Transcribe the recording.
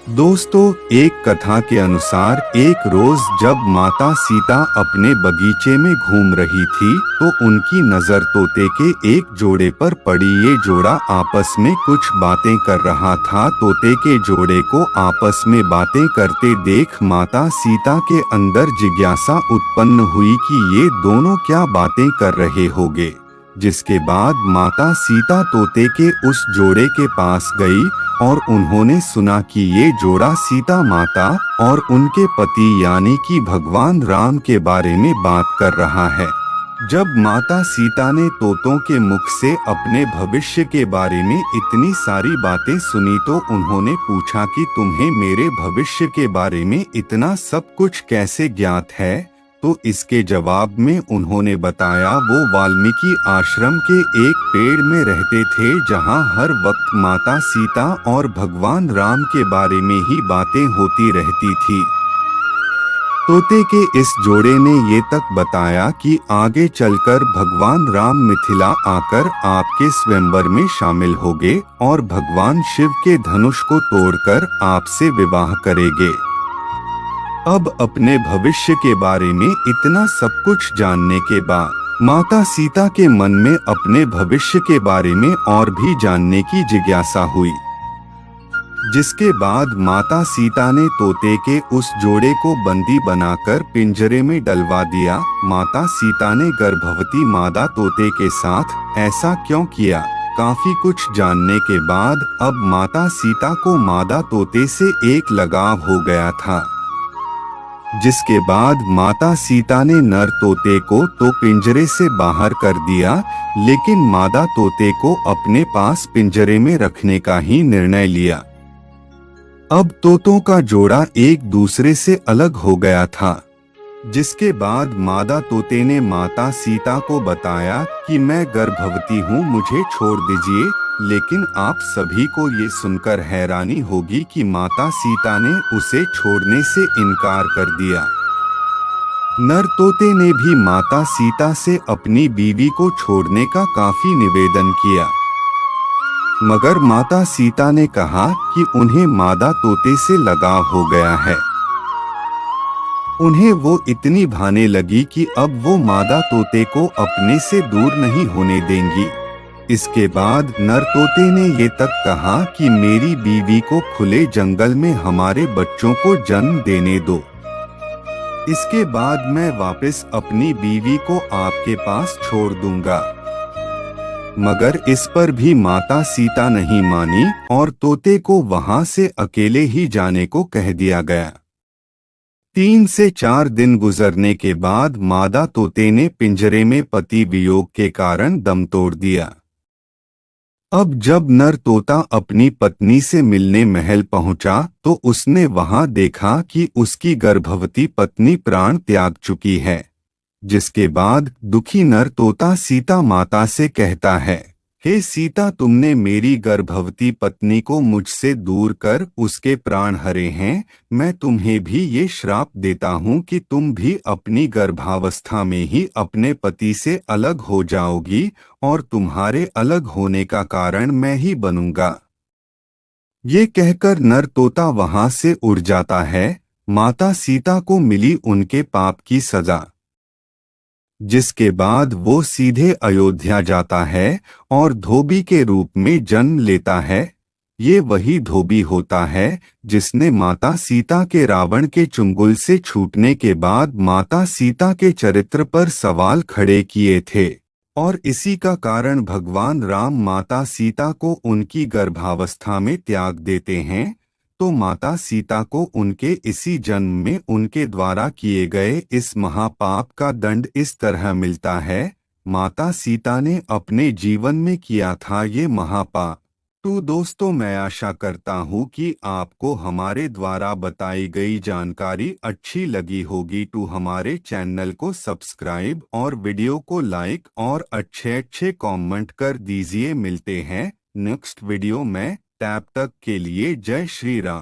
दोस्तों, एक कथा के अनुसार एक रोज जब माता सीता अपने बगीचे में घूम रही थी तो उनकी नजर तोते के एक जोड़े पर पड़ी। ये जोड़ा आपस में कुछ बातें कर रहा था। तोते के जोड़े को आपस में बातें करते देख माता सीता के अंदर जिज्ञासा उत्पन्न हुई कि ये दोनों क्या बातें कर रहे होंगे। जिसके बाद माता सीता तोते के उस जोड़े के पास गई और उन्होंने सुना कि ये जोड़ा सीता माता और उनके पति यानी कि भगवान राम के बारे में बात कर रहा है। जब माता सीता ने तोतों के मुख से अपने भविष्य के बारे में इतनी सारी बातें सुनी तो उन्होंने पूछा कि तुम्हें मेरे भविष्य के बारे में इतना सब कुछ कैसे ज्ञात है। तो इसके जवाब में उन्होंने बताया वो वाल्मीकि आश्रम के एक पेड़ में रहते थे जहां हर वक्त माता सीता और भगवान राम के बारे में ही बातें होती रहती थी। तोते के इस जोड़े ने ये तक बताया कि आगे चलकर भगवान राम मिथिला आकर आपके स्वयंवर में शामिल होंगे और भगवान शिव के धनुष को तोड़कर आपसे विवाह करेंगे। अब अपने भविष्य के बारे में इतना सब कुछ जानने के बाद माता सीता के मन में अपने भविष्य के बारे में और भी जानने की जिज्ञासा हुई। जिसके बाद माता सीता ने तोते के उस जोड़े को बंदी बनाकर पिंजरे में डलवा दिया। माता सीता ने गर्भवती मादा तोते के साथ ऐसा क्यों किया? काफी कुछ जानने के बाद अब माता सीता को मादा तोते से एक लगाव हो गया था। जिसके बाद माता सीता ने नर तोते को तो पिंजरे से बाहर कर दिया, लेकिन मादा तोते को अपने पास पिंजरे में रखने का ही निर्णय लिया। अब तोतों का जोड़ा एक दूसरे से अलग हो गया था। जिसके बाद मादा तोते ने माता सीता को बताया कि मैं गर्भवती हूँ, मुझे छोड़ दीजिए। लेकिन आप सभी को ये सुनकर हैरानी होगी कि माता सीता ने उसे छोड़ने से इनकार कर दिया। नर तोते ने भी माता सीता से अपनी बीवी को छोड़ने का काफी निवेदन किया, मगर माता सीता ने कहा कि उन्हें मादा तोते से लगाव हो गया है। उन्हें वो इतनी भाने लगी कि अब वो मादा तोते को अपने से दूर नहीं होने देंगी। इसके बाद नर तोते ने ये तक कहा कि मेरी बीवी को खुले जंगल में हमारे बच्चों को जन्म देने दो। इसके बाद मैं वापस अपनी बीवी को आपके पास छोड़ दूंगा। मगर इस पर भी माता सीता नहीं मानी और तोते को वहां से अकेले ही जाने को कह दिया गया। 3 से 4 दिन गुजरने के बाद मादा तोते ने पिंजरे में पति वियोग के कारण दम तोड़ दिया। अब जब नर तोता अपनी पत्नी से मिलने महल पहुंचा तो उसने वहां देखा कि उसकी गर्भवती पत्नी प्राण त्याग चुकी है। जिसके बाद दुखी नर तोता सीता माता से कहता है, हे सीता, तुमने मेरी गर्भवती पत्नी को मुझसे दूर कर उसके प्राण हरे हैं। मैं तुम्हें भी ये श्राप देता हूँ कि तुम भी अपनी गर्भावस्था में ही अपने पति से अलग हो जाओगी और तुम्हारे अलग होने का कारण मैं ही बनूंगा। ये कहकर नर तोता वहां से उड़ जाता है। माता सीता को मिली उनके पाप की सजा। जिसके बाद वो सीधे अयोध्या जाता है और धोबी के रूप में जन्म लेता है। ये वही धोबी होता है जिसने माता सीता के रावण के चुंगल से छूटने के बाद माता सीता के चरित्र पर सवाल खड़े किए थे। और इसी का कारण भगवान राम माता सीता को उनकी गर्भावस्था में त्याग देते हैं। तो माता सीता को उनके इसी जन्म में उनके द्वारा किए गए इस महापाप का दंड इस तरह मिलता है। माता सीता ने अपने जीवन में किया था ये महापाप। तो दोस्तों, मैं आशा करता हूँ कि आपको हमारे द्वारा बताई गई जानकारी अच्छी लगी होगी। तो हमारे चैनल को सब्सक्राइब और वीडियो को लाइक और अच्छे कमेंट कर दीजिए। मिलते हैं नेक्स्ट वीडियो में। तब तक के लिए जय श्री राम।